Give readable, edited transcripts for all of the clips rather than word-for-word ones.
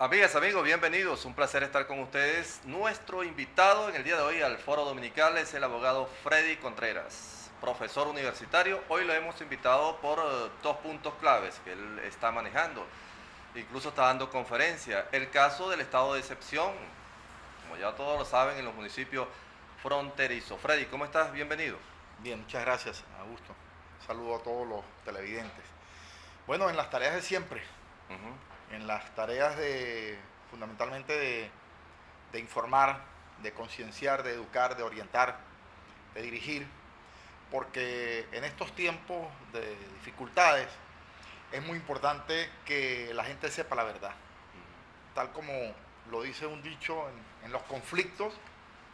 Amigas, amigos, bienvenidos. Un placer estar con ustedes. Nuestro invitado en el día de hoy al Foro Dominical es el abogado Freddy Contreras, profesor universitario. Hoy lo hemos invitado por dos puntos claves que él está manejando. Incluso está dando conferencia. El caso del estado de excepción, como ya todos lo saben, en los municipios fronterizos. Freddy, ¿cómo estás? Bienvenido. Bien, muchas gracias, Augusto. Saludo a todos los televidentes. Bueno, en las tareas de siempre, en las tareas fundamentalmente de informar, de concienciar, de educar, de orientar, de dirigir, porque en estos tiempos de dificultades es muy importante que la gente sepa la verdad. Tal como lo dice un dicho, en los conflictos,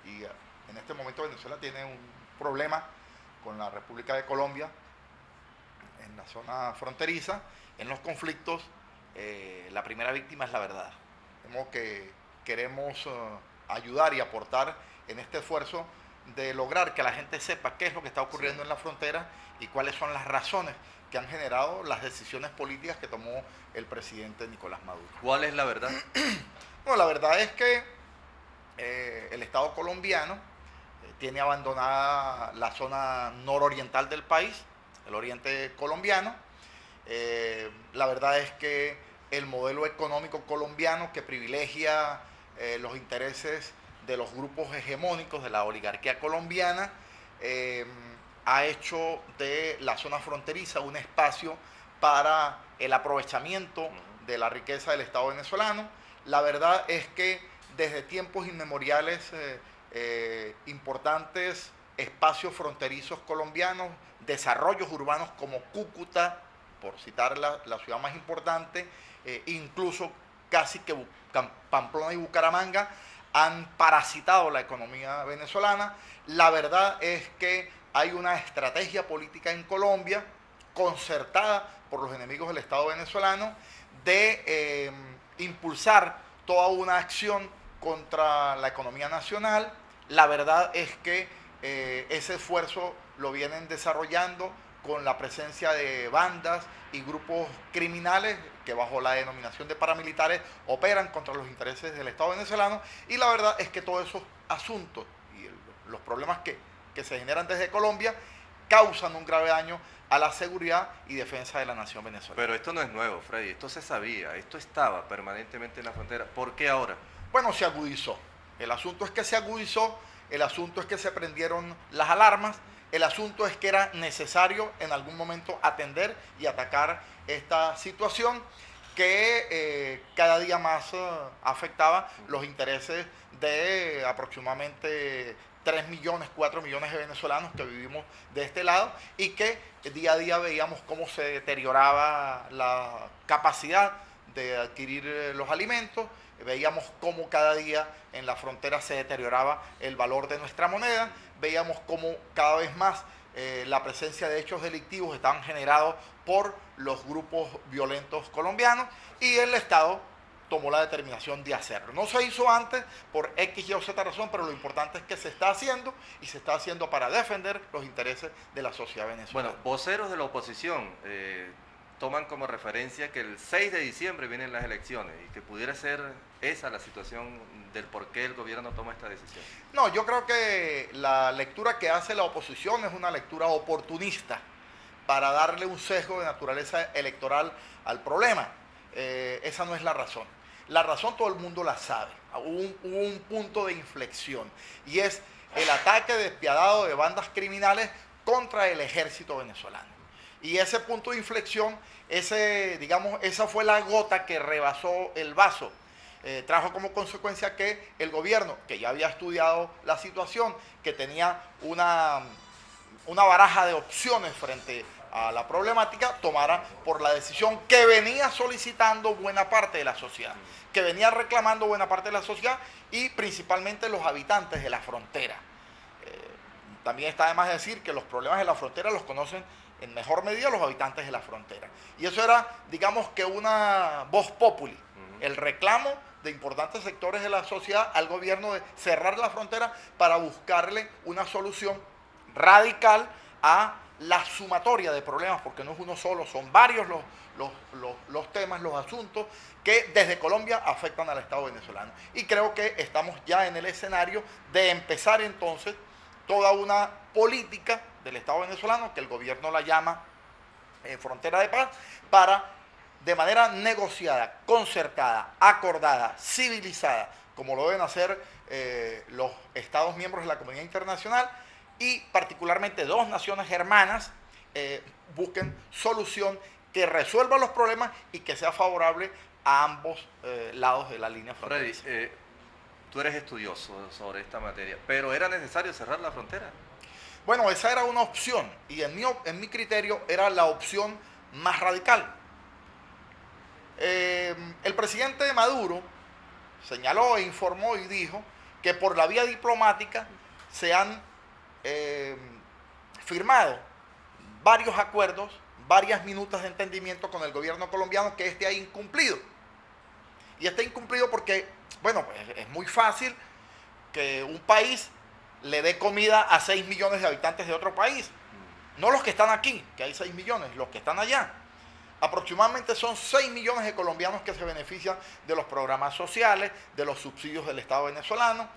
y en este momento Venezuela tiene un problema con la República de Colombia, en la zona fronteriza, en los conflictos, la primera víctima es la verdad. De modo que queremos ayudar y aportar en este esfuerzo de lograr que la gente sepa qué es lo que está ocurriendo en la frontera y cuáles son las razones que han generado las decisiones políticas que tomó el presidente Nicolás Maduro. ¿Cuál es la verdad? Bueno, la verdad es que el Estado colombiano tiene abandonada la zona nororiental del país, el oriente colombiano. La verdad es que el modelo económico colombiano que privilegia los intereses de los grupos hegemónicos de la oligarquía colombiana ha hecho de la zona fronteriza un espacio para el aprovechamiento de la riqueza del Estado venezolano. La verdad es que desde tiempos inmemoriales importantes espacios fronterizos colombianos, desarrollos urbanos como Cúcuta, por citar la ciudad más importante, incluso casi que Pamplona y Bucaramanga, han parasitado la economía venezolana. La verdad es que hay una estrategia política en Colombia, concertada por los enemigos del Estado venezolano, de impulsar toda una acción contra la economía nacional. La verdad es que ese esfuerzo lo vienen desarrollando con la presencia de bandas y grupos criminales que bajo la denominación de paramilitares operan contra los intereses del Estado venezolano, y la verdad es que todos esos asuntos y los problemas que se generan desde Colombia causan un grave daño a la seguridad y defensa de la nación venezolana. Pero esto no es nuevo, Freddy, esto se sabía, esto estaba permanentemente en la frontera. ¿Por qué ahora? Bueno, se agudizó. El asunto es que se agudizó, el asunto es que se prendieron las alarmas, el asunto es que era necesario en algún momento atender y atacar esta situación que cada día más afectaba los intereses de aproximadamente 3 millones, 4 millones de venezolanos que vivimos de este lado, y que día a día veíamos cómo se deterioraba la capacidad de adquirir los alimentos. Veíamos cómo cada día en la frontera se deterioraba el valor de nuestra moneda, veíamos cómo cada vez más la presencia de hechos delictivos estaban generados por los grupos violentos colombianos, y el Estado tomó la determinación de hacerlo. No se hizo antes por X, Y o Z razón, pero lo importante es que se está haciendo, y se está haciendo para defender los intereses de la sociedad venezolana. Bueno, voceros de la oposición toman como referencia que el 6 de diciembre vienen las elecciones y que pudiera ser esa la situación del por qué el gobierno toma esta decisión. No, yo creo que la lectura que hace la oposición es una lectura oportunista para darle un sesgo de naturaleza electoral al problema. Esa no es la razón. La razón todo el mundo la sabe. Hubo un punto de inflexión, y es el ataque despiadado de bandas criminales contra el ejército venezolano. Y ese punto de inflexión, esa fue la gota que rebasó el vaso. Trajo como consecuencia que el gobierno, que ya había estudiado la situación, que tenía una baraja de opciones frente a la problemática, tomara por la decisión que venía solicitando buena parte de la sociedad, que venía reclamando buena parte de la sociedad, y principalmente los habitantes de la frontera. También está de más decir que los problemas de la frontera los conocen en mejor medida los habitantes de la frontera. Y eso era, digamos que una voz populi, el reclamo de importantes sectores de la sociedad al gobierno de cerrar la frontera para buscarle una solución radical a la sumatoria de problemas, porque no es uno solo, son varios los temas, los asuntos que desde Colombia afectan al Estado venezolano. Y creo que estamos ya en el escenario de empezar entonces toda una política del Estado venezolano, que el gobierno la llama frontera de paz, para de manera negociada, concertada, acordada, civilizada, como lo deben hacer los Estados miembros de la comunidad internacional, y particularmente dos naciones hermanas busquen solución que resuelva los problemas y que sea favorable a ambos lados de la línea fronteriza. Freddy, tú eres estudioso sobre esta materia, pero ¿era necesario cerrar la frontera? Bueno, esa era una opción y en mi criterio era la opción más radical. El presidente Maduro señaló e informó y dijo que por la vía diplomática se han firmado varios acuerdos, varias minutas de entendimiento con el gobierno colombiano que ha incumplido. Y está incumplido porque, bueno, pues es muy fácil que un país le dé comida a 6 millones de habitantes de otro país. No los que están aquí, que hay 6 millones, los que están allá. Aproximadamente son 6 millones de colombianos que se benefician de los programas sociales, de los subsidios del Estado venezolano,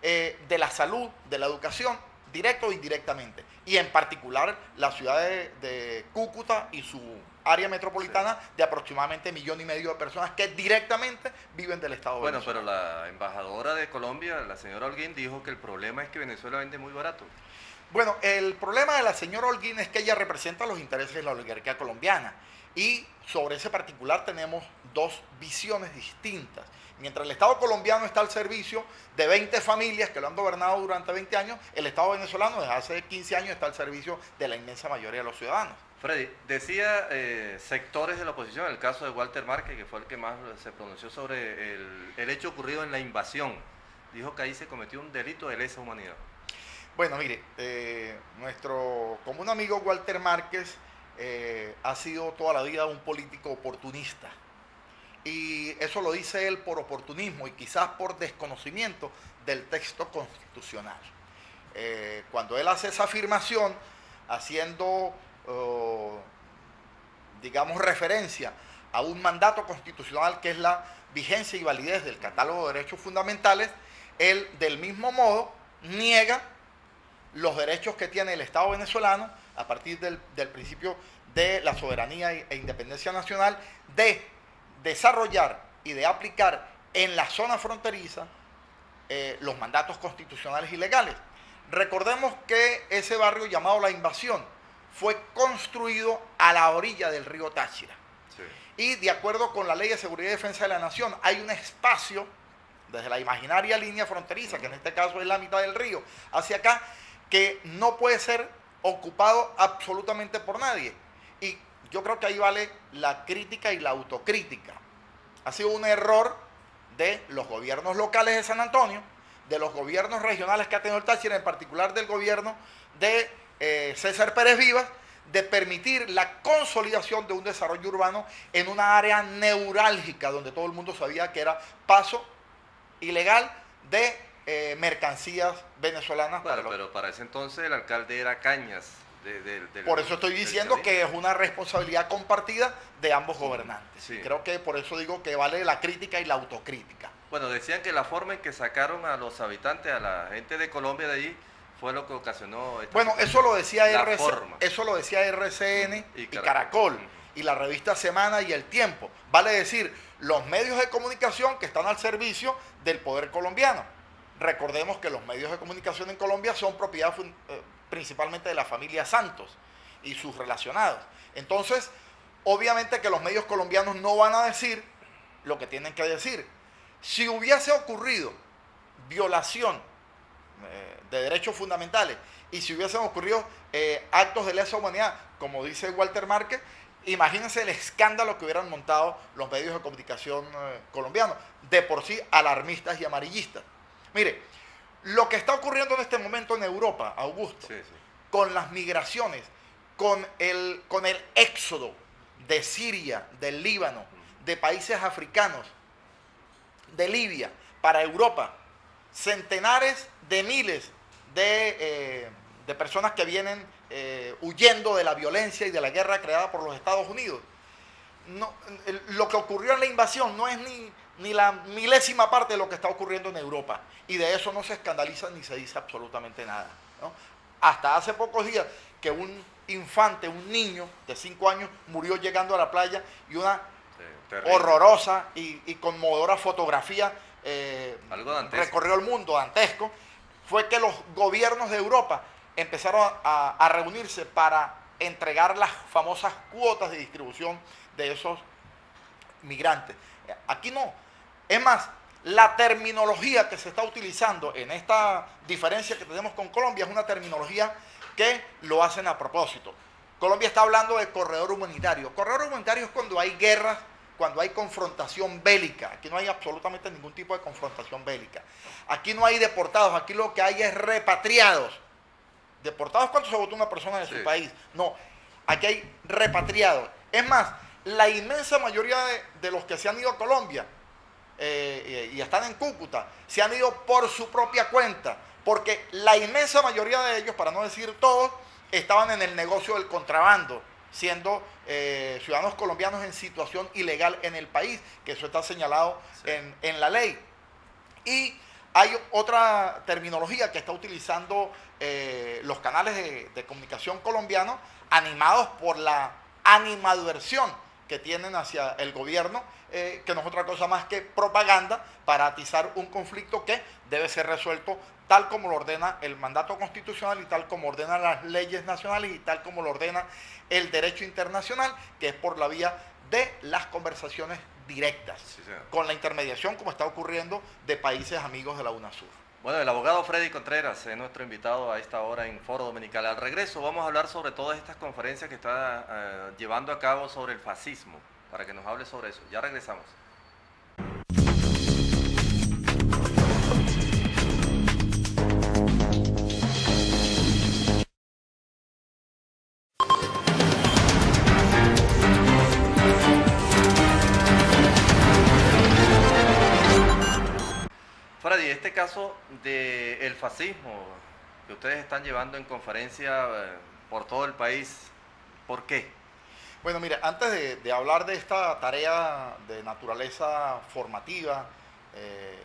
de la salud, de la educación, directo o indirectamente. Y en particular la ciudad de Cúcuta y su área metropolitana, sí, de aproximadamente 1,5 millones de personas que directamente viven del Estado venezolano. Bueno, pero la embajadora de Colombia, la señora Holguín, dijo que el problema es que Venezuela vende muy barato. Bueno, el problema de la señora Holguín es que ella representa los intereses de la oligarquía colombiana. Y sobre ese particular tenemos dos visiones distintas. Mientras el Estado colombiano está al servicio de 20 familias que lo han gobernado durante 20 años, el Estado venezolano desde hace 15 años está al servicio de la inmensa mayoría de los ciudadanos. Freddy, decía sectores de la oposición, el caso de Walter Márquez, que fue el que más se pronunció sobre el hecho ocurrido en la invasión. Dijo que ahí se cometió un delito de lesa humanidad. Bueno, mire, nuestro común amigo Walter Márquez ha sido toda la vida un político oportunista. Y eso lo dice él por oportunismo y quizás por desconocimiento del texto constitucional. Cuando él hace esa afirmación, haciendo, digamos, referencia a un mandato constitucional que es la vigencia y validez del catálogo de derechos fundamentales, él del mismo modo niega los derechos que tiene el Estado venezolano a partir del principio de la soberanía e independencia nacional de desarrollar y de aplicar en la zona fronteriza los mandatos constitucionales y legales. Recordemos que ese barrio llamado La Invasión fue construido a la orilla del río Táchira. Sí. Y de acuerdo con la Ley de Seguridad y Defensa de la Nación, hay un espacio desde la imaginaria línea fronteriza, que en este caso es la mitad del río, hacia acá, que no puede ser ocupado absolutamente por nadie. Y yo creo que ahí vale la crítica y la autocrítica. Ha sido un error de los gobiernos locales de San Antonio, de los gobiernos regionales que ha tenido el Táchira, en particular del gobierno de César Pérez Vivas, de permitir la consolidación de un desarrollo urbano en una área neurálgica donde todo el mundo sabía que era paso ilegal de mercancías venezolanas. Claro, pero para ese entonces el alcalde era Cañas. Por eso estoy diciendo que es una responsabilidad compartida de ambos gobernantes. Sí. Creo que por eso digo que vale la crítica y la autocrítica. Bueno, decían que la forma en que sacaron a los habitantes, a la gente de Colombia de allí, fue lo que ocasionó esta Bueno, eso lo decía RCN y Caracol y la revista Semana y El Tiempo. Vale decir, los medios de comunicación que están al servicio del poder colombiano. Recordemos que los medios de comunicación en Colombia son propiedad principalmente de la familia Santos y sus relacionados. Entonces, obviamente que los medios colombianos no van a decir lo que tienen que decir. Si hubiese ocurrido violación de derechos fundamentales y si hubiesen ocurrido actos de lesa humanidad, como dice Walter Márquez, imagínense el escándalo que hubieran montado los medios de comunicación colombianos, de por sí alarmistas y amarillistas. Mire, lo que está ocurriendo en este momento en Europa, Augusto, sí. Con las migraciones, con el éxodo de Siria, del Líbano, de países africanos, de Libia, para Europa, centenares de miles de personas que vienen huyendo de la violencia y de la guerra creada por los Estados Unidos. No, lo que ocurrió en la invasión no es ni la milésima parte de lo que está ocurriendo en Europa. Y de eso no se escandaliza ni se dice absolutamente nada, ¿no? Hasta hace pocos días que un infante, un niño de 5 años, murió llegando a la playa y una horrorosa y conmovedora fotografía recorrió el mundo, dantesco, fue que los gobiernos de Europa empezaron a reunirse para entregar las famosas cuotas de distribución de esos migrantes. Aquí no. Es más, la terminología que se está utilizando en esta diferencia que tenemos con Colombia es una terminología que lo hacen a propósito. Colombia está hablando de corredor humanitario. Corredor humanitario es cuando hay guerras, cuando hay confrontación bélica. Aquí no hay absolutamente ningún tipo de confrontación bélica. Aquí no hay deportados, aquí lo que hay es repatriados. ¿Deportados cuánto se votó una persona de su país? No, aquí hay repatriados. Es más, la inmensa mayoría de los que se han ido a Colombia y están en Cúcuta, se han ido por su propia cuenta, porque la inmensa mayoría de ellos, para no decir todos, estaban en el negocio del contrabando, siendo ciudadanos colombianos en situación ilegal en el país, que eso está señalado en la ley. Y hay otra terminología que está utilizando los canales de comunicación colombianos, animados por la animadversión que tienen hacia el gobierno, que no es otra cosa más que propaganda para atizar un conflicto que debe ser resuelto tal como lo ordena el mandato constitucional y tal como ordenan las leyes nacionales y tal como lo ordena el derecho internacional, que es por la vía de las conversaciones directas, con la intermediación, como está ocurriendo, de países amigos de la UNASUR. Bueno, el abogado Freddy Contreras es nuestro invitado a esta hora en Foro Dominical. Al regreso vamos a hablar sobre todas estas conferencias que está llevando a cabo sobre el fascismo, para que nos hable sobre eso. Ya regresamos. Freddy, este caso del fascismo que ustedes están llevando en conferencia por todo el país, ¿por qué? Bueno, mire, antes de hablar de esta tarea de naturaleza formativa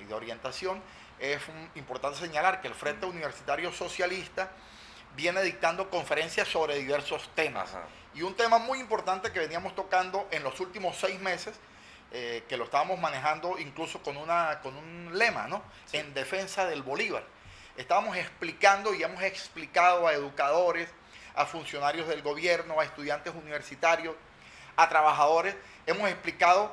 y de orientación, es importante señalar que el Frente Universitario Socialista viene dictando conferencias sobre diversos temas. Ajá. Y un tema muy importante que veníamos tocando en los últimos 6 meses, que lo estábamos manejando incluso con un lema, ¿no? Sí. En defensa del Bolívar. Estábamos explicando y hemos explicado a educadores, a funcionarios del gobierno, a estudiantes universitarios, a trabajadores, hemos explicado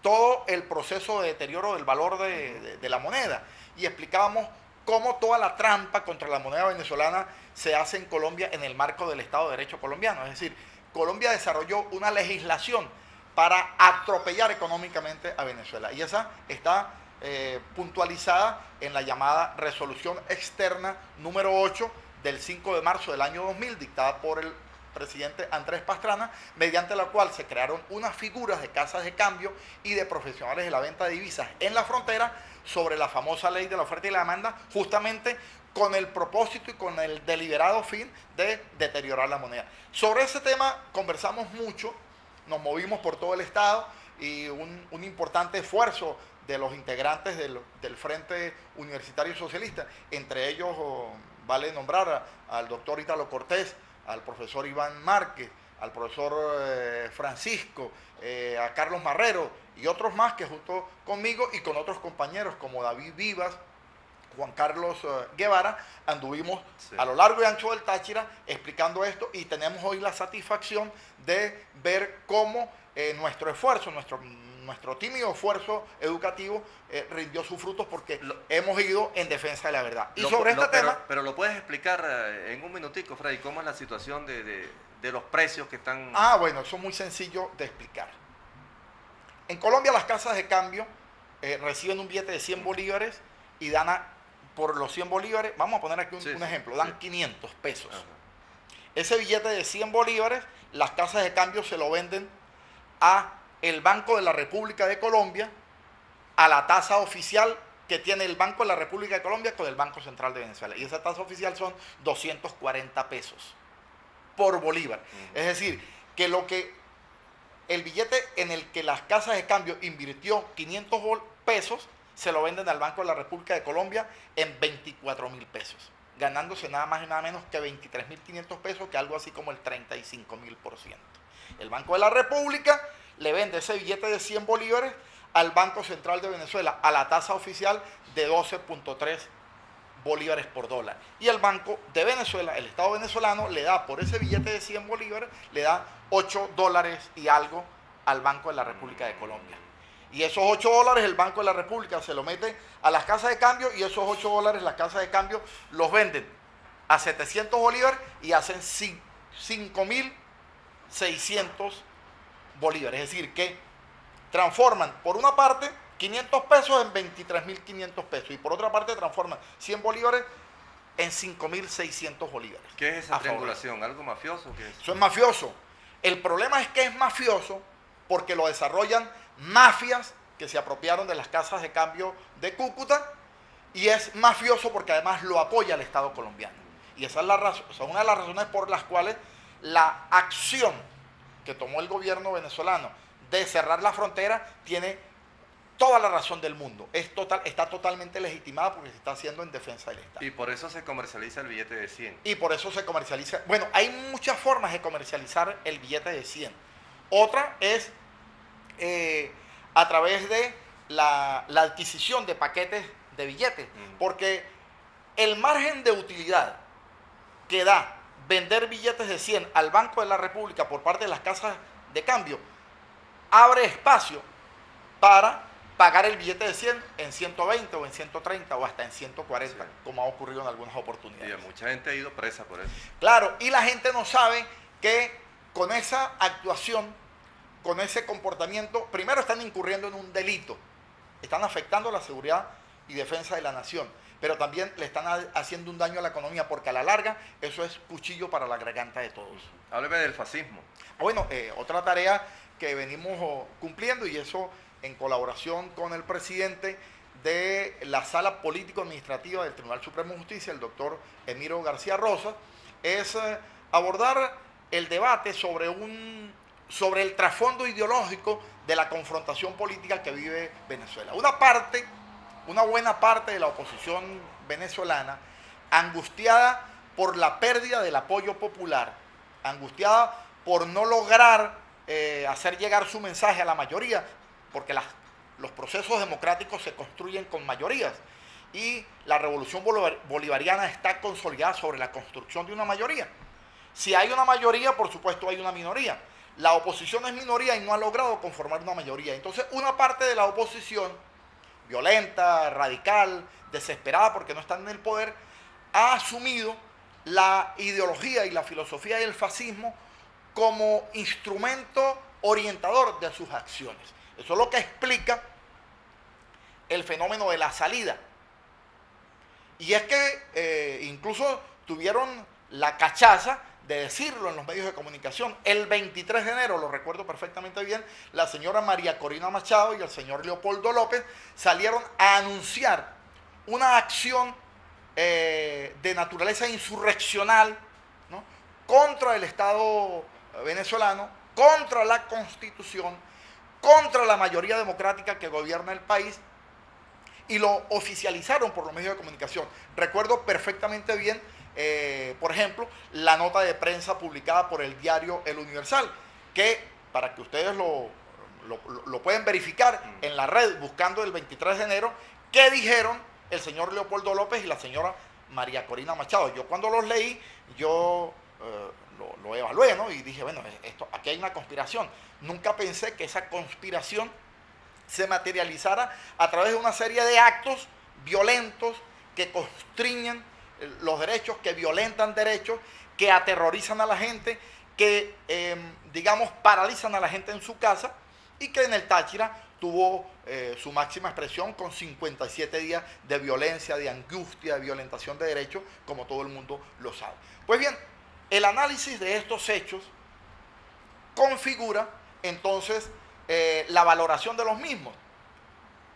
todo el proceso de deterioro del valor de la moneda y explicábamos cómo toda la trampa contra la moneda venezolana se hace en Colombia en el marco del Estado de Derecho colombiano. Es decir, Colombia desarrolló una legislación para atropellar económicamente a Venezuela. Y esa está puntualizada en la llamada Resolución Externa número 8 del 5 de marzo del año 2000, dictada por el presidente Andrés Pastrana, mediante la cual se crearon unas figuras de casas de cambio y de profesionales de la venta de divisas en la frontera sobre la famosa ley de la oferta y la demanda, justamente con el propósito y con el deliberado fin de deteriorar la moneda. Sobre ese tema conversamos mucho, nos movimos por todo el Estado y un importante esfuerzo de los integrantes del Frente Universitario Socialista, entre ellos vale nombrar al doctor Ítalo Cortés, al profesor Iván Márquez, al profesor Francisco, a Carlos Marrero y otros más que junto conmigo y con otros compañeros como David Vivas, Juan Carlos Guevara, anduvimos a lo largo y ancho del Táchira explicando esto y tenemos hoy la satisfacción de ver cómo nuestro esfuerzo, nuestro tímido esfuerzo educativo rindió sus frutos porque hemos ido en defensa de la verdad. Y sobre este tema... Pero lo puedes explicar en un minutico, Freddy, ¿cómo es la situación de los precios que están...? Bueno, eso es muy sencillo de explicar. En Colombia las casas de cambio reciben un billete de 100 bolívares y dan por los 100 bolívares, vamos a poner aquí un ejemplo, dan 500 pesos. Ajá. Ese billete de 100 bolívares, las casas de cambio se lo venden a el Banco de la República de Colombia, a la tasa oficial que tiene el Banco de la República de Colombia con el Banco Central de Venezuela. Y esa tasa oficial son 240 pesos. por bolívar. Es decir, que el billete en el que las casas de cambio invirtió 500 pesos, se lo venden al Banco de la República de Colombia en 24.000 pesos, ganándose nada más y nada menos que 23.500 pesos, que algo así como el 35.000%. El Banco de la República le vende ese billete de 100 bolívares al Banco Central de Venezuela a la tasa oficial de 12.3 bolívares por dólar. Y el Banco de Venezuela, el Estado venezolano, le da por ese billete de 100 bolívares, le da 8 dólares y algo al Banco de la República de Colombia. Y esos 8 dólares el Banco de la República se lo mete a las casas de cambio, y esos 8 dólares las casas de cambio los venden a 700 bolívares y hacen 5.600 bolívares. Es decir, que transforman por una parte 500 pesos en 23.500 pesos, y por otra parte transforman 100 bolívares en 5.600 bolívares. ¿Qué es esa triangulación? ¿Algo mafioso? ¿Qué es? Eso es mafioso. El problema es que es mafioso porque lo desarrollan mafias que se apropiaron de las casas de cambio de Cúcuta, y es mafioso porque además lo apoya el Estado colombiano. Y esa es una de las razones por las cuales la acción que tomó el gobierno venezolano de cerrar la frontera tiene toda la razón del mundo. Está totalmente legitimada porque se está haciendo en defensa del Estado. Y por eso se comercializa el billete de 100. Y por eso se comercializa. Bueno, hay muchas formas de comercializar el billete de 100. Otra es a través de la adquisición de paquetes de billetes. Porque el margen de utilidad que da vender billetes de 100 al Banco de la República por parte de las casas de cambio abre espacio para pagar el billete de 100 en 120 o en 130 o hasta en 140, sí, como ha ocurrido en algunas oportunidades. Y mucha gente ha ido presa por eso. Claro, y la gente no sabe que con esa actuación, con ese comportamiento, primero están incurriendo en un delito, están afectando la seguridad y defensa de la nación, pero también le están haciendo un daño a la economía, porque a la larga eso es cuchillo para la garganta de todos. Hábleme del fascismo. Bueno, otra tarea que venimos cumpliendo, y eso en colaboración con el presidente de la Sala Político-Administrativa del Tribunal Supremo de Justicia, el doctor Emiro García Rosa, es abordar el debate sobre el trasfondo ideológico de la confrontación política que vive Venezuela. Una buena parte de la oposición venezolana, angustiada por la pérdida del apoyo popular, angustiada por no lograr hacer llegar su mensaje a la mayoría, porque los procesos democráticos se construyen con mayorías, y la revolución bolivariana está consolidada sobre la construcción de una mayoría. Si hay una mayoría, por supuesto hay una minoría. La oposición es minoría y no ha logrado conformar una mayoría. Entonces, una parte de la oposición, violenta, radical, desesperada porque no están en el poder, ha asumido la ideología y la filosofía del fascismo como instrumento orientador de sus acciones. Eso es lo que explica el fenómeno de la salida. Y es que incluso tuvieron la cachaza de decirlo en los medios de comunicación. El 23 de enero, lo recuerdo perfectamente bien, la señora María Corina Machado y el señor Leopoldo López salieron a anunciar una acción de naturaleza insurreccional, ¿no?, contra el Estado venezolano, contra la Constitución, contra la mayoría democrática que gobierna el país, y lo oficializaron por los medios de comunicación. Recuerdo perfectamente bien, por ejemplo, la nota de prensa publicada por el diario El Universal, que para que ustedes lo pueden verificar en la red buscando el 23 de enero, qué dijeron el señor Leopoldo López y la señora María Corina Machado. Yo cuando los leí, yo lo evalué, ¿no?, y dije, bueno, aquí hay una conspiración. Nunca pensé que esa conspiración se materializara a través de una serie de actos violentos que constriñen los derechos, que violentan derechos, que aterrorizan a la gente, que, digamos, paralizan a la gente en su casa, y que en el Táchira tuvo su máxima expresión con 57 días de violencia, de angustia, de violentación de derechos, como todo el mundo lo sabe. Pues bien, el análisis de estos hechos configura entonces la valoración de los mismos.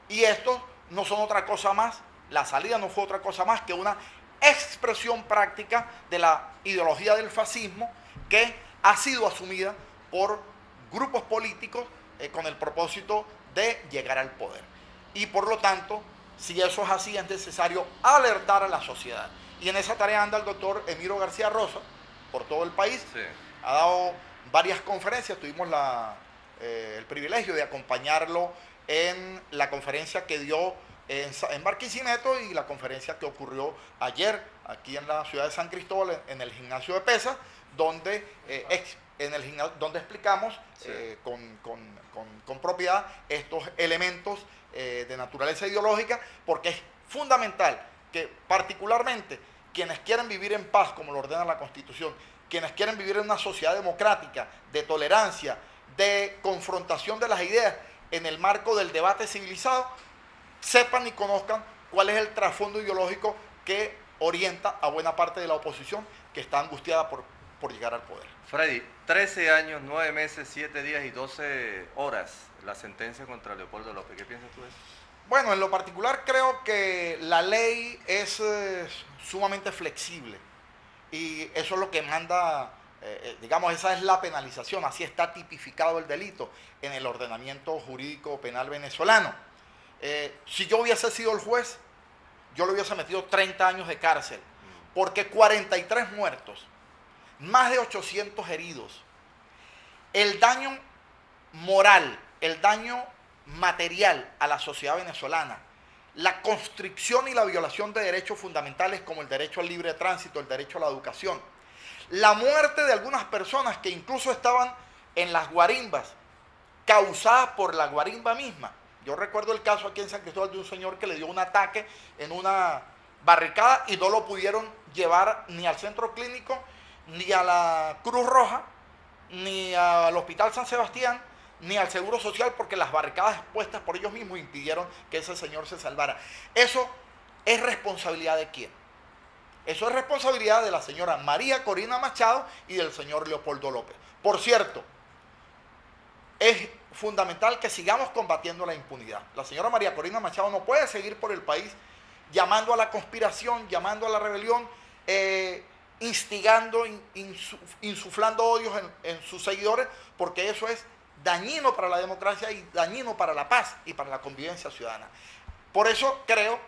Y estos no son otra cosa más, la salida no fue otra cosa más que una expresión práctica de la ideología del fascismo, que ha sido asumida por grupos políticos con el propósito de llegar al poder. Y por lo tanto, si eso es así, es necesario alertar a la sociedad. Y en esa tarea anda el doctor Emiro García Rosa, por todo el país. Sí. Ha dado varias conferencias, tuvimos el privilegio de acompañarlo en la conferencia que dio en Barquisimeto y la conferencia que ocurrió ayer aquí en la ciudad de San Cristóbal, en el gimnasio de pesas, donde, donde explicamos sí. con propiedad estos elementos de naturaleza ideológica, porque es fundamental que particularmente quienes quieren vivir en paz, como lo ordena la Constitución, quienes quieren vivir en una sociedad democrática, de tolerancia, de confrontación de las ideas en el marco del debate civilizado, sepan y conozcan cuál es el trasfondo ideológico que orienta a buena parte de la oposición que está angustiada por llegar al poder. Freddy, 13 años, 9 meses, 7 días y 12 horas la sentencia contra Leopoldo López. ¿Qué piensas tú de eso? Bueno, en lo particular creo que la ley es sumamente flexible y eso es lo que manda, digamos, esa es la penalización, así está tipificado el delito en el ordenamiento jurídico penal venezolano. Si yo hubiese sido el juez, yo le hubiese metido 30 años de cárcel, porque 43 muertos, más de 800 heridos, el daño moral, el daño material a la sociedad venezolana, la constricción y la violación de derechos fundamentales como el derecho al libre tránsito, el derecho a la educación, la muerte de algunas personas que incluso estaban en las guarimbas, causadas por la guarimba misma. Yo recuerdo el caso aquí en San Cristóbal de un señor que le dio un ataque en una barricada y no lo pudieron llevar ni al centro clínico, ni a la Cruz Roja, ni al Hospital San Sebastián, ni al Seguro Social, porque las barricadas puestas por ellos mismos impidieron que ese señor se salvara. Eso es responsabilidad ¿de quién? Eso es responsabilidad de la señora María Corina Machado y del señor Leopoldo López. Por cierto, es fundamental que sigamos combatiendo la impunidad. La señora María Corina Machado no puede seguir por el país llamando a la conspiración, llamando a la rebelión, instigando, insuflando odios en sus seguidores, porque eso es dañino para la democracia y dañino para la paz y para la convivencia ciudadana. Por eso creo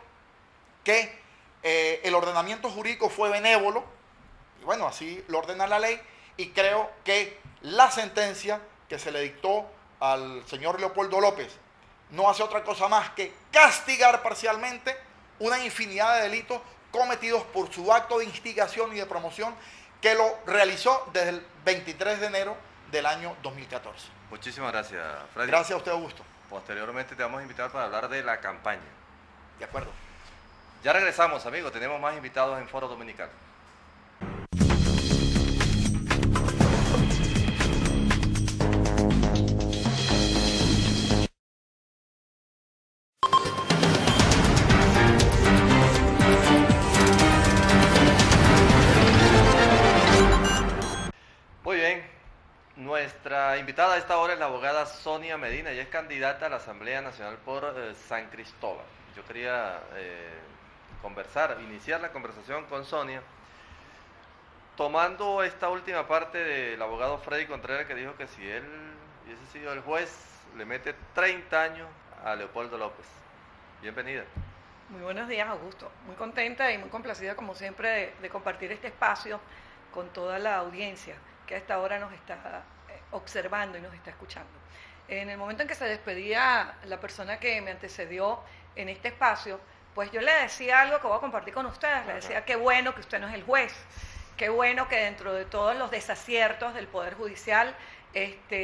que el ordenamiento jurídico fue benévolo, y bueno, así lo ordena la ley, y creo que la sentencia que se le dictó al señor Leopoldo López no hace otra cosa más que castigar parcialmente una infinidad de delitos cometidos por su acto de instigación y de promoción que lo realizó desde el 23 de enero del año 2014. Muchísimas gracias, Freddy. Gracias a usted, Augusto. Posteriormente te vamos a invitar para hablar de la campaña. De acuerdo. Ya regresamos, amigos. Tenemos más invitados en Foro Dominical. Muy bien. Nuestra invitada a esta hora es la abogada Sonia Medina. Ella es candidata a la Asamblea Nacional por San Cristóbal. Yo quería iniciar la conversación con Sonia, tomando esta última parte del abogado Freddy Contreras, que dijo que si él hubiese sido el juez, le mete 30 años a Leopoldo López. Bienvenida. Muy buenos días, Augusto. Muy contenta y muy complacida, como siempre, de compartir este espacio con toda la audiencia que a esta hora nos está observando y nos está escuchando. En el momento en que se despedía la persona que me antecedió en este espacio, pues yo le decía algo que voy a compartir con ustedes. Le decía, qué bueno que usted no es el juez, qué bueno que dentro de todos los desaciertos del Poder Judicial,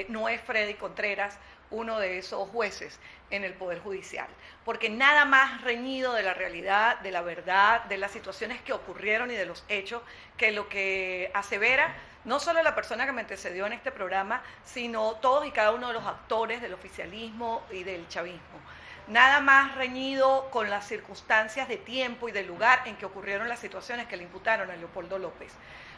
no es Freddy Contreras uno de esos jueces en el Poder Judicial, porque nada más reñido de la realidad, de la verdad, de las situaciones que ocurrieron y de los hechos, que lo que asevera no solo la persona que me antecedió en este programa, sino todos y cada uno de los actores del oficialismo y del chavismo. Nada más reñido con las circunstancias de tiempo y de lugar en que ocurrieron las situaciones que le imputaron a Leopoldo López.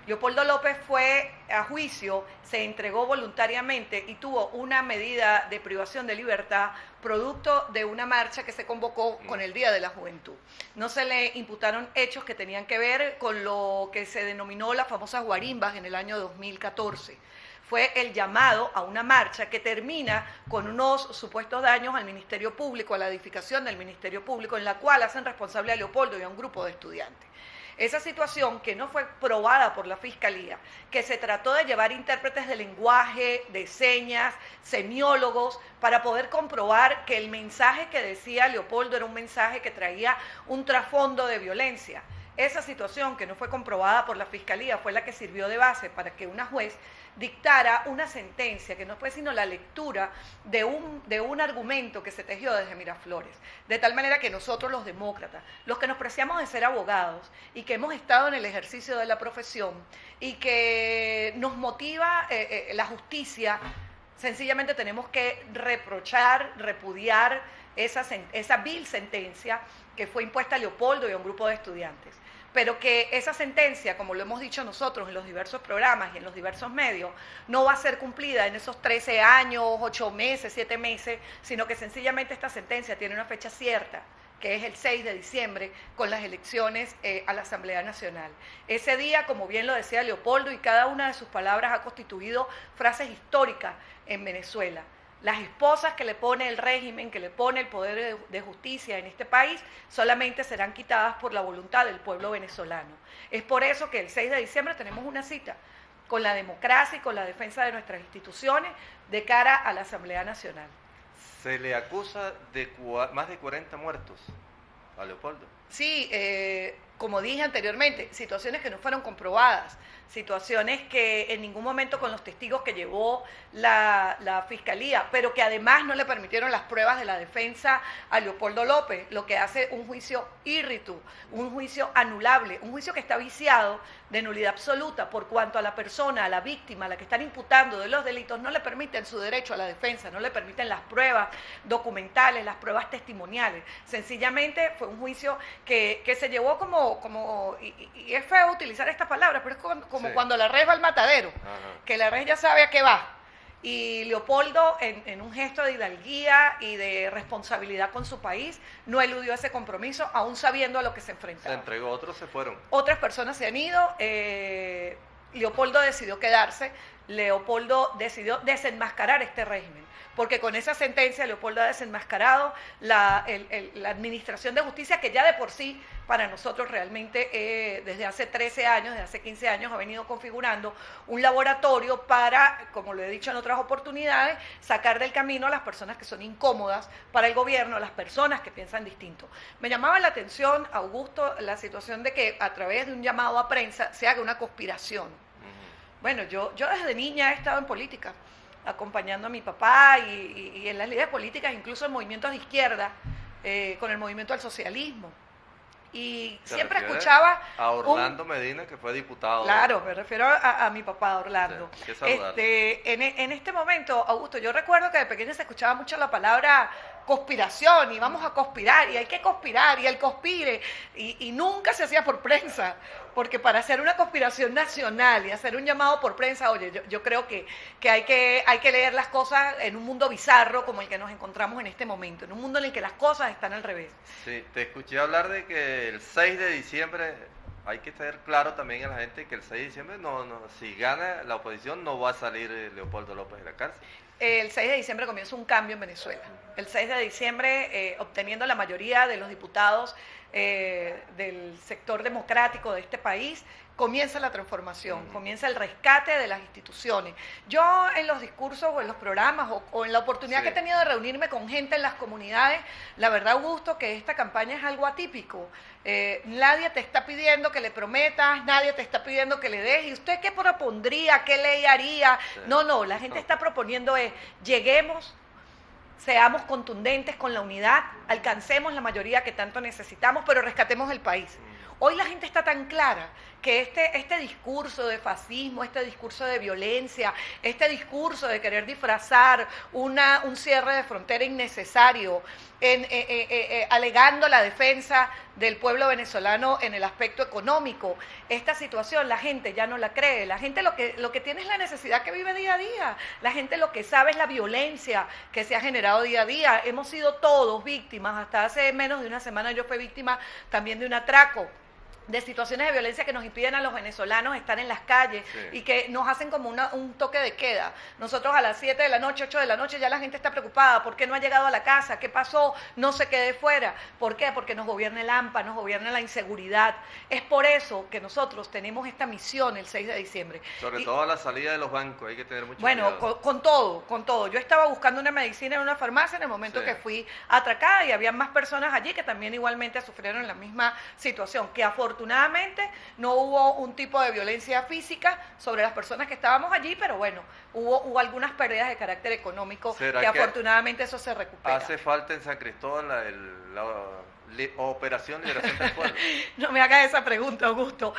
Leopoldo López fue a juicio, se entregó voluntariamente y tuvo una medida de privación de libertad producto de una marcha que se convocó con el Día de la Juventud. No se le imputaron hechos que tenían que ver con lo que se denominó las famosas guarimbas en el año 2014. Fue el llamado a una marcha que termina con unos supuestos daños al Ministerio Público, a la edificación del Ministerio Público, en la cual hacen responsable a Leopoldo y a un grupo de estudiantes. Esa situación que no fue probada por la Fiscalía, que se trató de llevar intérpretes de lenguaje, de señas, semiólogos, para poder comprobar que el mensaje que decía Leopoldo era un mensaje que traía un trasfondo de violencia. Esa situación que no fue comprobada por la Fiscalía fue la que sirvió de base para que una juez dictara una sentencia que no fue sino la lectura de un argumento que se tejió desde Miraflores. De tal manera que nosotros los demócratas, los que nos preciamos de ser abogados y que hemos estado en el ejercicio de la profesión y que nos motiva la justicia, sencillamente tenemos que reprochar, repudiar esa vil sentencia que fue impuesta a Leopoldo y a un grupo de estudiantes. Pero que esa sentencia, como lo hemos dicho nosotros en los diversos programas y en los diversos medios, no va a ser cumplida en esos 13 años, 8 meses, 7 meses, sino que sencillamente esta sentencia tiene una fecha cierta, que es el 6 de diciembre, con las elecciones a la Asamblea Nacional. Ese día, como bien lo decía Leopoldo, y cada una de sus palabras ha constituido frases históricas en Venezuela. Las esposas que le pone el régimen, que le pone el poder de justicia en este país, solamente serán quitadas por la voluntad del pueblo venezolano. Es por eso que el 6 de diciembre tenemos una cita con la democracia y con la defensa de nuestras instituciones de cara a la Asamblea Nacional. Se le acusa de más de 40 muertos a Leopoldo. Sí, como dije anteriormente, situaciones que no fueron comprobadas, situaciones que en ningún momento con los testigos que llevó la Fiscalía, pero que además no le permitieron las pruebas de la defensa a Leopoldo López, lo que hace un juicio írritu, un juicio anulable, un juicio que está viciado de nulidad absoluta por cuanto a la persona, a la víctima, a la que están imputando de los delitos, no le permiten su derecho a la defensa, no le permiten las pruebas documentales, las pruebas testimoniales. Sencillamente fue un juicio que se llevó y es feo utilizar esta palabra, pero es como sí, cuando la res va al matadero, que la res ya sabe a qué va. Y Leopoldo, en un gesto de hidalguía y de responsabilidad con su país, no eludió ese compromiso, aún sabiendo a lo que se enfrentaba. Se entregó, otros se fueron. Otras personas se han ido, Leopoldo decidió quedarse, Leopoldo decidió desenmascarar este régimen, porque con esa sentencia Leopoldo ha desenmascarado la administración de justicia, que ya de por sí para nosotros realmente desde hace 13 años, desde hace 15 años ha venido configurando un laboratorio para, como lo he dicho en otras oportunidades, sacar del camino a las personas que son incómodas para el gobierno, a las personas que piensan distinto. Me llamaba la atención, Augusto, la situación de que a través de un llamado a prensa se haga una conspiración. Bueno, yo desde niña he estado en política, acompañando a mi papá y en las líderes políticas, incluso en movimientos de izquierda, con el movimiento al socialismo. Y siempre escuchaba a Orlando Medina, que fue diputado. Claro, me refiero a mi papá Orlando. Sí, en este momento, Augusto, yo recuerdo que de pequeño se escuchaba mucho la palabra conspiración, y vamos a conspirar, y hay que conspirar, y el conspire, y nunca se hacía por prensa, porque para hacer una conspiración nacional y hacer un llamado por prensa, oye, yo creo que hay que leer las cosas en un mundo bizarro como el que nos encontramos en este momento, en un mundo en el que las cosas están al revés. Sí, te escuché hablar de que el 6 de diciembre, hay que tener claro también a la gente que el 6 de diciembre, si gana la oposición, no va a salir Leopoldo López de la cárcel. El 6 de diciembre comienza un cambio en Venezuela. El 6 de diciembre, obteniendo la mayoría de los diputados del sector democrático de este país, comienza la transformación, comienza el rescate de las instituciones. Yo en los discursos o en los programas o en la oportunidad que he tenido de reunirme con gente en las comunidades, la verdad, Augusto, que esta campaña es algo atípico. Nadie te está pidiendo que le prometas, nadie te está pidiendo que le des. ¿Y usted qué propondría? ¿Qué ley haría? No, la gente está proponiendo lleguemos, seamos contundentes con la unidad, alcancemos la mayoría que tanto necesitamos, pero rescatemos el país. Hoy la gente está tan clara que este discurso de fascismo, este discurso de violencia, este discurso de querer disfrazar un cierre de frontera innecesario, alegando la defensa del pueblo venezolano en el aspecto económico. Esta situación la gente ya no la cree, la gente lo que tiene es la necesidad que vive día a día, la gente lo que sabe es la violencia que se ha generado día a día. Hemos sido todos víctimas, hasta hace menos de una semana yo fui víctima también de un atraco, de situaciones de violencia que nos impiden a los venezolanos estar en las calles, sí, y que nos hacen como un toque de queda. Nosotros a las 7 de la noche, 8 de la noche, ya la gente está preocupada. ¿Por qué no ha llegado a la casa? ¿Qué pasó? No se quede fuera. ¿Por qué? Porque nos gobierna el AMPA, nos gobierna la inseguridad. Es por eso que nosotros tenemos esta misión el 6 de diciembre. Sobre todo a la salida de los bancos, hay que tener mucho cuidado. Bueno, con todo. Yo estaba buscando una medicina en una farmacia en el momento, sí, que fui atracada, y había más personas allí que también igualmente sufrieron la misma situación, que afortunadamente no hubo un tipo de violencia física sobre las personas que estábamos allí, pero bueno, hubo algunas pérdidas de carácter económico que afortunadamente eso se recupera. ¿Hace falta en San Cristóbal la Operación Liberación del Pueblo? No me hagas esa pregunta, Augusto.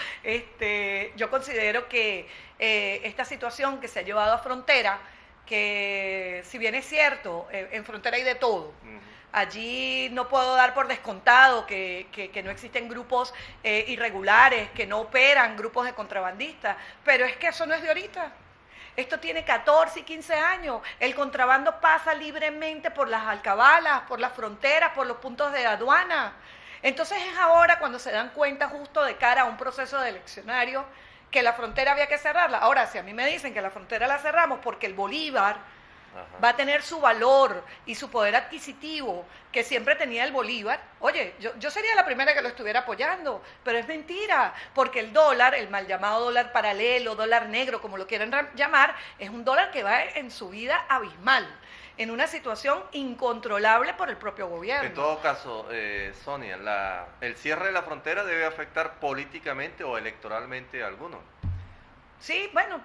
Yo considero que esta situación que se ha llevado a Frontera, que si bien es cierto, en Frontera hay de todo. Allí no puedo dar por descontado que no existen grupos irregulares, que no operan grupos de contrabandistas, pero es que eso no es de ahorita. Esto tiene 14 y 15 años. El contrabando pasa libremente por las alcabalas, por las fronteras, por los puntos de aduana. Entonces es ahora cuando se dan cuenta, justo de cara a un proceso de eleccionario, que la frontera había que cerrarla. Ahora, si a mí me dicen que la frontera la cerramos porque el bolívar va a tener su valor y su poder adquisitivo que siempre tenía el bolívar, oye, yo sería la primera que lo estuviera apoyando, pero es mentira, porque el dólar, el mal llamado dólar paralelo, dólar negro, como lo quieran llamar, es un dólar que va en subida abismal, en una situación incontrolable por el propio gobierno. En todo caso, Sonia, el cierre de la frontera debe afectar políticamente o electoralmente a alguno. Sí, bueno,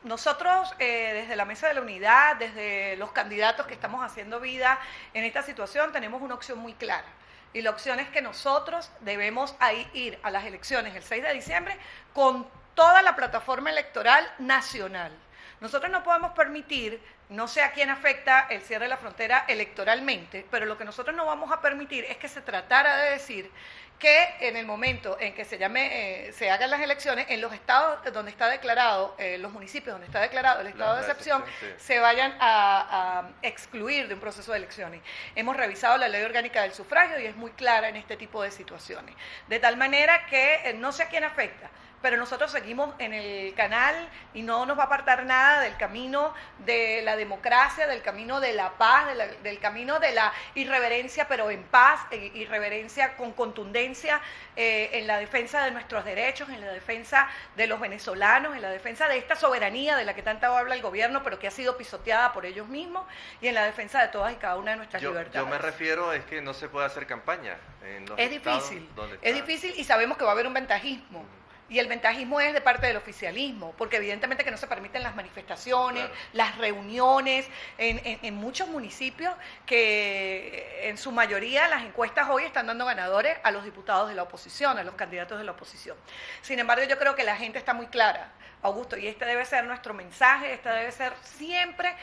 nosotros desde la Mesa de la Unidad, desde los candidatos que estamos haciendo vida en esta situación, tenemos una opción muy clara. Y la opción es que nosotros debemos ir a las elecciones el 6 de diciembre con toda la plataforma electoral nacional. Nosotros no podemos permitir, no sé a quién afecta el cierre de la frontera electoralmente, pero lo que nosotros no vamos a permitir es que se tratara de decir que en el momento en que se hagan las elecciones, en los estados donde está declarado, los municipios donde está declarado el estado de excepción, sí, se vayan a excluir de un proceso de elecciones. Hemos revisado la ley orgánica del sufragio y es muy clara en este tipo de situaciones. De tal manera que no sé a quién afecta, pero nosotros seguimos en el canal y no nos va a apartar nada del camino de la democracia, del camino de la paz, del camino de la irreverencia, pero en paz, irreverencia con contundencia, en la defensa de nuestros derechos, en la defensa de los venezolanos, en la defensa de esta soberanía de la que tanto habla el gobierno, pero que ha sido pisoteada por ellos mismos, y en la defensa de todas y cada una de nuestras libertades. Yo me refiero es que no se puede hacer campaña en los estados donde está. Es difícil y sabemos que va a haber un ventajismo. Y el ventajismo es de parte del oficialismo, porque evidentemente que no se permiten las manifestaciones, claro, las reuniones en muchos municipios que en su mayoría las encuestas hoy están dando ganadores a los diputados de la oposición, a los candidatos de la oposición. Sin embargo, yo creo que la gente está muy clara, Augusto, y este debe ser nuestro mensaje, este debe ser siempre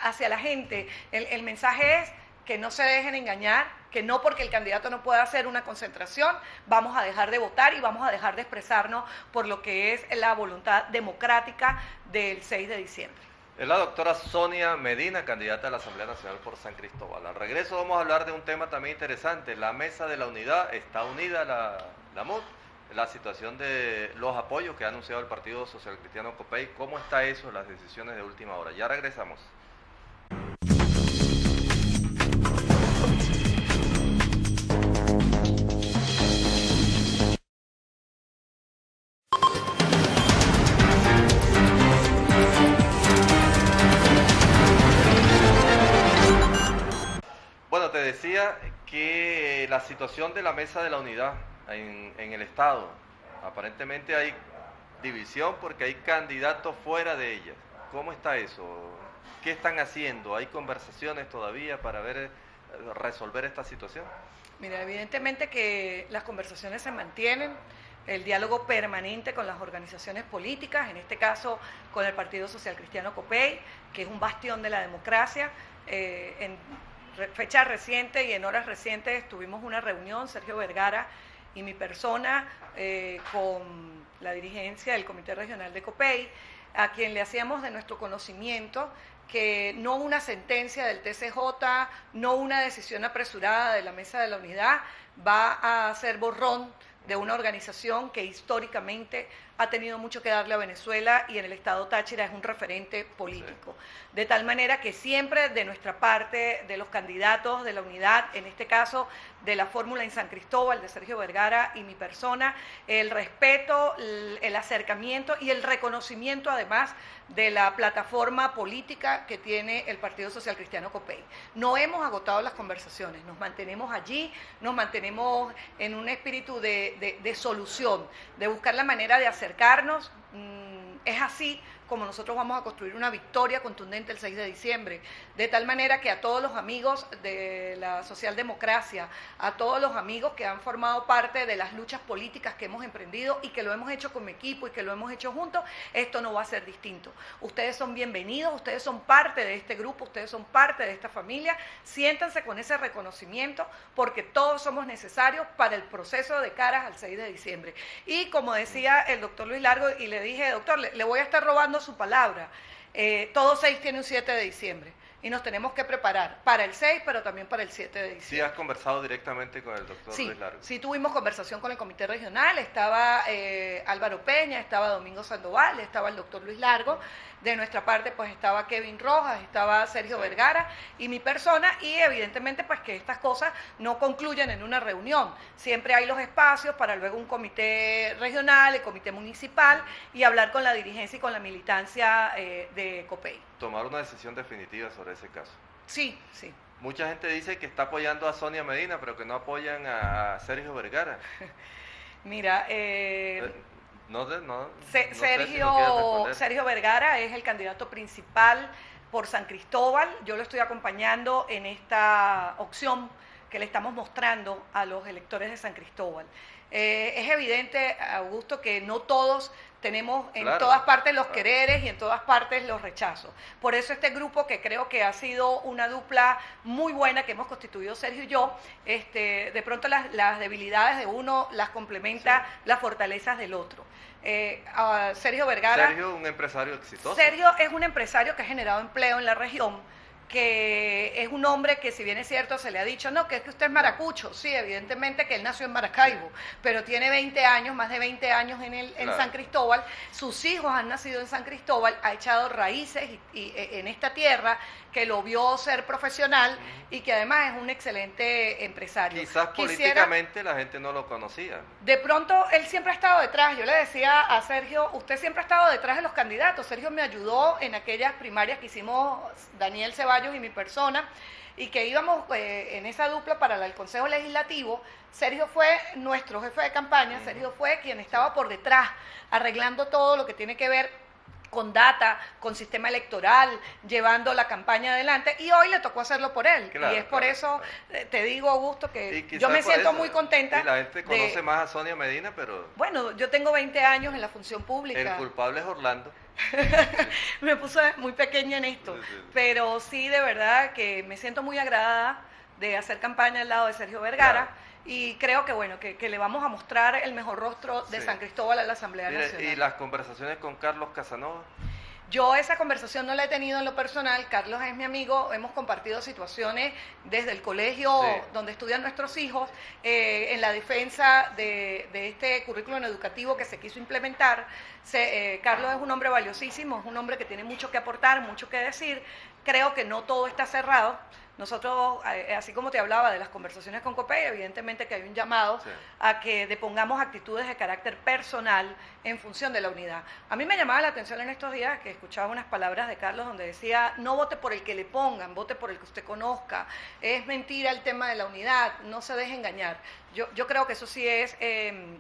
hacia la gente. El mensaje es que no se dejen engañar, que no porque el candidato no pueda hacer una concentración, vamos a dejar de votar y vamos a dejar de expresarnos por lo que es la voluntad democrática del 6 de diciembre. Es la doctora Sonia Medina, candidata a la Asamblea Nacional por San Cristóbal. Al regreso vamos a hablar de un tema también interesante. La Mesa de la Unidad, está unida la MUD, la situación de los apoyos que ha anunciado el Partido Social Cristiano Copey. ¿Cómo está eso, las decisiones de última hora? Ya regresamos. Bueno, te decía que la situación de la Mesa de la Unidad en el Estado, aparentemente hay división porque hay candidatos fuera de ella. ¿Cómo está eso? ¿Qué están haciendo? ¿Hay conversaciones todavía para resolver esta situación? Mira, evidentemente que las conversaciones se mantienen, el diálogo permanente con las organizaciones políticas, en este caso con el Partido Social Cristiano Copey, que es un bastión de la democracia. fecha reciente y en horas recientes tuvimos una reunión, Sergio Vergara y mi persona, con la dirigencia del Comité Regional de COPEI, a quien le hacíamos de nuestro conocimiento que no una sentencia del TCJ, no una decisión apresurada de la Mesa de la Unidad va a hacer borrón de una organización que históricamente ha tenido mucho que darle a Venezuela y en el estado Táchira es un referente político. Sí. De tal manera que siempre de nuestra parte, de los candidatos de la unidad, en este caso de la fórmula en San Cristóbal, de Sergio Vergara y mi persona, el respeto, el acercamiento y el reconocimiento además de la plataforma política que tiene el Partido Social Cristiano COPEI. No hemos agotado las conversaciones, nos mantenemos allí, nos mantenemos en un espíritu de solución, de buscar la manera de acercarnos. Es así como nosotros vamos a construir una victoria contundente el 6 de diciembre, de tal manera que a todos los amigos de la socialdemocracia, a todos los amigos que han formado parte de las luchas políticas que hemos emprendido y que lo hemos hecho como equipo y que lo hemos hecho juntos, esto no va a ser distinto. Ustedes son bienvenidos, ustedes son parte de este grupo, ustedes son parte de esta familia, siéntanse con ese reconocimiento porque todos somos necesarios para el proceso de caras al 6 de diciembre. Y como decía el doctor Luis Largo, y le dije, doctor, le voy a estar robando su palabra, todo 6 tiene un 7 de diciembre y nos tenemos que preparar para el 6 pero también para el 7 de diciembre. ¿Sí has conversado directamente con el doctor Luis Largo? Sí, tuvimos conversación con el comité regional, estaba Álvaro Peña, estaba Domingo Sandoval, estaba el doctor Luis Largo, de nuestra parte pues estaba Kevin Rojas, estaba Sergio Vergara y mi persona, y evidentemente pues que estas cosas no concluyen en una reunión, siempre hay los espacios para luego un comité regional, el comité municipal y hablar con la dirigencia y con la militancia de COPEI. Tomar una decisión definitiva sobre ese caso. Sí, sí. Mucha gente dice que está apoyando a Sonia Medina, pero que no apoyan a Sergio Vergara. Mira, Sergio Vergara es el candidato principal por San Cristóbal. Yo lo estoy acompañando en esta opción que le estamos mostrando a los electores de San Cristóbal. Es evidente, Augusto, que no todos tenemos en todas partes los quereres y en todas partes los rechazos. Por eso este grupo, que creo que ha sido una dupla muy buena que hemos constituido Sergio y yo, de pronto las debilidades de uno las complementa las fortalezas del otro. Sergio Vergara... Sergio, un empresario exitoso. Sergio es un empresario que ha generado empleo en la región, que es un hombre que, si bien es cierto, se le ha dicho, no, que es que usted es maracucho. Sí, evidentemente que él nació en Maracaibo, pero tiene 20 años, más de 20 años en San Cristóbal, sus hijos han nacido en San Cristóbal, ha echado raíces y en esta tierra, que lo vio ser profesional y que además es un excelente empresario. Quizás políticamente la gente no lo conocía. De pronto, él siempre ha estado detrás. Yo le decía a Sergio, usted siempre ha estado detrás de los candidatos. Sergio me ayudó en aquellas primarias que hicimos Daniel Ceballos y mi persona, y que íbamos en esa dupla para el Consejo Legislativo. Sergio fue nuestro jefe de campaña, Sergio fue quien estaba por detrás, arreglando todo lo que tiene que ver con data, con sistema electoral, llevando la campaña adelante, y hoy le tocó hacerlo por él. Claro, y es por eso, te digo, Augusto, que yo me siento muy contenta. Y la gente conoce más a Sonia Medina, pero... Bueno, yo tengo 20 años en la función pública. El culpable es Orlando. Me puso muy pequeña en esto, pero sí, de verdad que me siento muy agradada de hacer campaña al lado de Sergio Vergara. Claro. Y creo que bueno, que le vamos a mostrar el mejor rostro de San Cristóbal a la Asamblea Nacional. ¿Y las conversaciones con Carlos Casanova? Yo esa conversación no la he tenido en lo personal. Carlos es mi amigo, hemos compartido situaciones desde el colegio donde estudian nuestros hijos, en la defensa de este currículum educativo que se quiso implementar. Carlos es un hombre valiosísimo, es un hombre que tiene mucho que aportar, mucho que decir. Creo que no todo está cerrado. Nosotros, así como te hablaba de las conversaciones con COPEI, evidentemente que hay un llamado a que depongamos actitudes de carácter personal en función de la unidad. A mí me llamaba la atención en estos días que escuchaba unas palabras de Carlos donde decía, no vote por el que le pongan, vote por el que usted conozca. Es mentira el tema de la unidad, no se deje engañar. Yo creo que eso sí es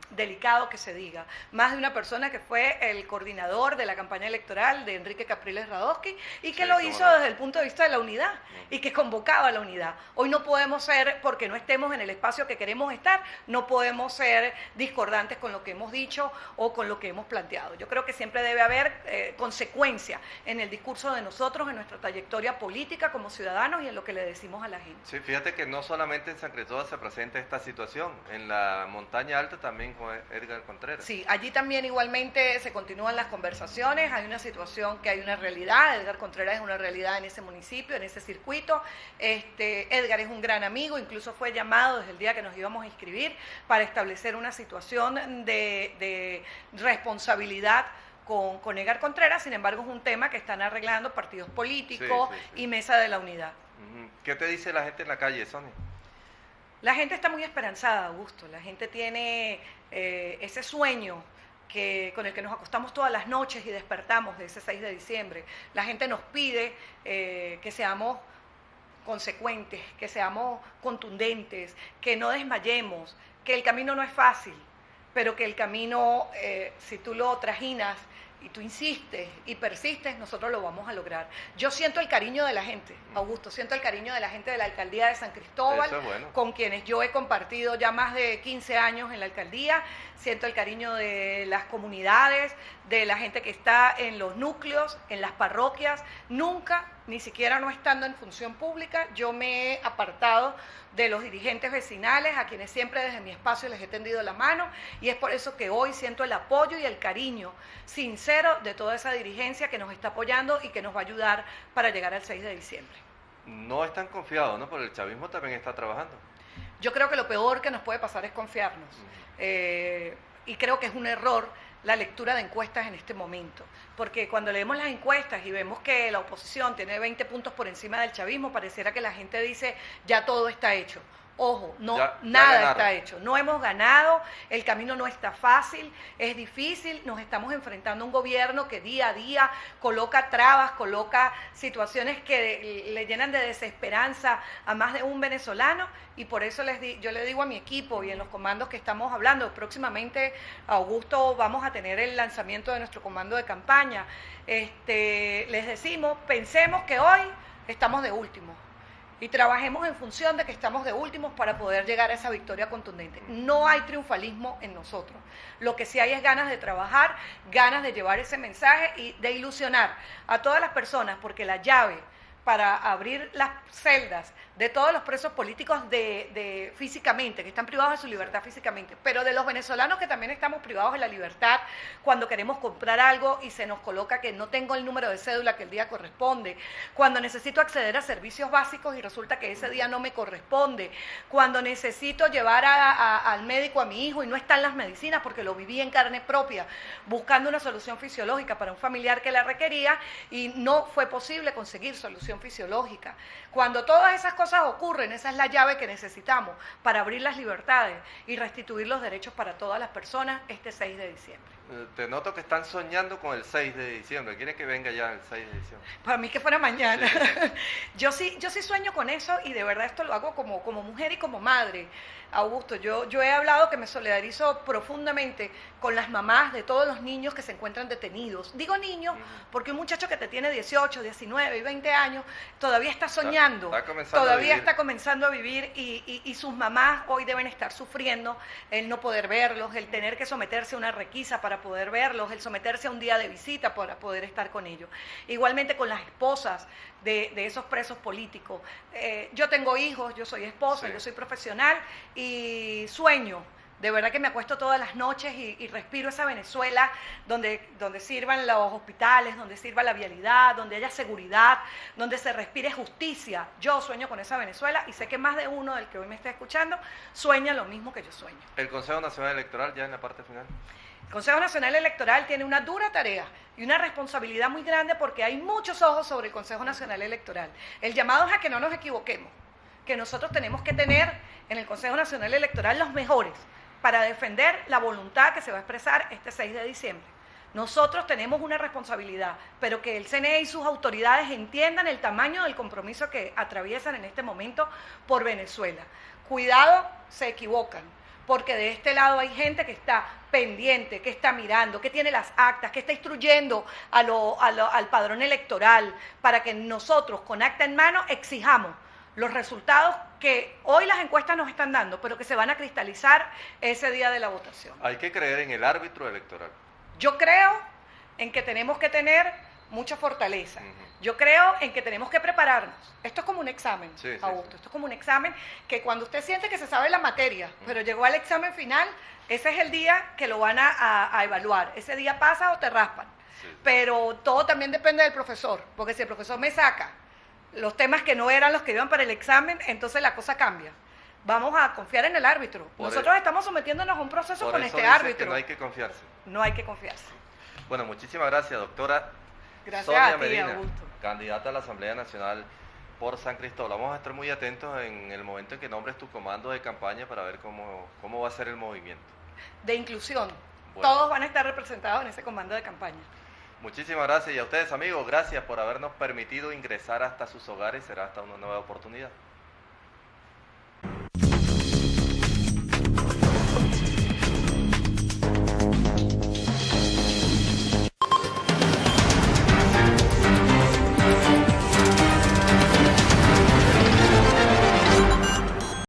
delicado que se diga. Más de una persona que fue el coordinador de la campaña electoral de Enrique Capriles Radosky y que lo hizo desde el punto de vista de la unidad y que convocó abocado a la unidad. Hoy no podemos ser, porque no estemos en el espacio que queremos estar, no podemos ser discordantes con lo que hemos dicho o con lo que hemos planteado. Yo creo que siempre debe haber consecuencia en el discurso de nosotros, en nuestra trayectoria política como ciudadanos y en lo que le decimos a la gente. Sí, fíjate que no solamente en San Cristóbal se presenta esta situación, en la montaña alta también con Edgar Contreras. Sí, allí también igualmente se continúan las conversaciones, hay una situación que hay una realidad, Edgar Contreras es una realidad en ese municipio, en ese circuito. Edgar es un gran amigo, incluso fue llamado desde el día que nos íbamos a inscribir para establecer una situación de responsabilidad con Edgar Contreras. Sin embargo, es un tema que están arreglando partidos políticos y Mesa de la Unidad. ¿Qué te dice la gente en la calle, Sonia? La gente está muy esperanzada, Augusto. La gente tiene ese sueño con el que nos acostamos todas las noches y despertamos de ese 6 de diciembre. La gente nos pide que seamos consecuentes, que seamos contundentes, que no desmayemos, que el camino no es fácil, pero que el camino, si tú lo trajinas y tú insistes y persistes, nosotros lo vamos a lograr. Yo siento el cariño de la gente, Augusto, siento el cariño de la gente de la alcaldía de San Cristóbal, con quienes yo he compartido ya más de 15 años en la alcaldía, siento el cariño de las comunidades, de la gente que está en los núcleos, en las parroquias. Nunca, ni siquiera no estando en función pública, yo me he apartado de los dirigentes vecinales, a quienes siempre desde mi espacio les he tendido la mano, y es por eso que hoy siento el apoyo y el cariño sincero de toda esa dirigencia que nos está apoyando y que nos va a ayudar para llegar al 6 de diciembre. No están confiados, ¿no? Porque el chavismo también está trabajando. Yo creo que lo peor que nos puede pasar es confiarnos, y creo que es un error la lectura de encuestas en este momento, porque cuando leemos las encuestas y vemos que la oposición tiene 20 puntos por encima del chavismo, pareciera que la gente dice, ya todo está hecho. Ojo, no, nada está hecho, no hemos ganado, el camino no está fácil, es difícil, nos estamos enfrentando a un gobierno que día a día coloca trabas, coloca situaciones que le llenan de desesperanza a más de un venezolano, y por eso yo le digo a mi equipo y en los comandos que estamos hablando, próximamente, Augusto, vamos a tener el lanzamiento de nuestro comando de campaña, les decimos, pensemos que hoy estamos de último, y trabajemos en función de que estamos de últimos para poder llegar a esa victoria contundente. No hay triunfalismo en nosotros. Lo que sí hay es ganas de trabajar, ganas de llevar ese mensaje y de ilusionar a todas las personas, porque la llave para abrir las celdas de todos los presos políticos físicamente, que están privados de su libertad físicamente, pero de los venezolanos que también estamos privados de la libertad cuando queremos comprar algo y se nos coloca que no tengo el número de cédula que el día corresponde, cuando necesito acceder a servicios básicos y resulta que ese día no me corresponde, cuando necesito llevar al médico a mi hijo y no están las medicinas porque lo viví en carne propia, buscando una solución fisiológica para un familiar que la requería y no fue posible conseguir solución fisiológica. Cuando todas esas cosas ocurren, esa es la llave que necesitamos para abrir las libertades y restituir los derechos para todas las personas este 6 de diciembre. Te noto que están soñando con el 6 de diciembre. ¿Quieren que venga ya el 6 de diciembre? Para mí que fuera mañana. Sí. Yo sí sueño con eso y de verdad esto lo hago como mujer y como madre. Augusto, yo he hablado que me solidarizo profundamente con las mamás de todos los niños que se encuentran detenidos. Digo niños porque un muchacho que te tiene 18, 19 y 20 años todavía está soñando, todavía está comenzando a vivir y sus mamás hoy deben estar sufriendo el no poder verlos, el tener que someterse a una requisa para poder verlos, el someterse a un día de visita para poder estar con ellos. Igualmente con las esposas de esos presos políticos. Yo tengo hijos, yo soy esposa, yo soy profesional y sueño, de verdad que me acuesto todas las noches y respiro esa Venezuela donde sirvan los hospitales, donde sirva la vialidad, donde haya seguridad, donde se respire justicia. Yo sueño con esa Venezuela y sé que más de uno del que hoy me está escuchando sueña lo mismo que yo sueño. ¿El Consejo Nacional Electoral ya en la parte final? El Consejo Nacional Electoral tiene una dura tarea y una responsabilidad muy grande porque hay muchos ojos sobre el Consejo Nacional Electoral. El llamado es a que no nos equivoquemos, que nosotros tenemos que tener en el Consejo Nacional Electoral los mejores para defender la voluntad que se va a expresar este 6 de diciembre. Nosotros tenemos una responsabilidad, pero que el CNE y sus autoridades entiendan el tamaño del compromiso que atraviesan en este momento por Venezuela. Cuidado, se equivocan, porque de este lado hay gente que está pendiente, que está mirando, que tiene las actas, que está instruyendo al padrón electoral para que nosotros con acta en mano exijamos los resultados que hoy las encuestas nos están dando, pero que se van a cristalizar ese día de la votación. Hay que creer en el árbitro electoral. Yo creo en que tenemos que tener mucha fortaleza. Yo creo en que tenemos que prepararnos. Esto es como un examen, Augusto. Esto es como un examen que cuando usted siente que se sabe la materia, pero llegó al examen final, ese es el día que lo van a evaluar. Ese día pasa o te raspan. Pero todo también depende del profesor, porque si el profesor me saca los temas que no eran los que iban para el examen, entonces la cosa cambia. Vamos a confiar en el árbitro. Nosotros estamos sometiéndos a un proceso con este árbitro. Que no hay que confiarse. No hay que confiarse. Bueno, muchísimas gracias, doctora. Gracias Sonia a ti, Medina, Augusto. candidata a la Asamblea Nacional por San Cristóbal. Vamos a estar muy atentos en el momento en que nombres tu comando de campaña para ver cómo va a ser el movimiento. De inclusión. Bueno. Todos van a estar representados en ese comando de campaña. Muchísimas gracias y a ustedes, amigos, gracias por habernos permitido ingresar hasta sus hogares. Será hasta una nueva oportunidad.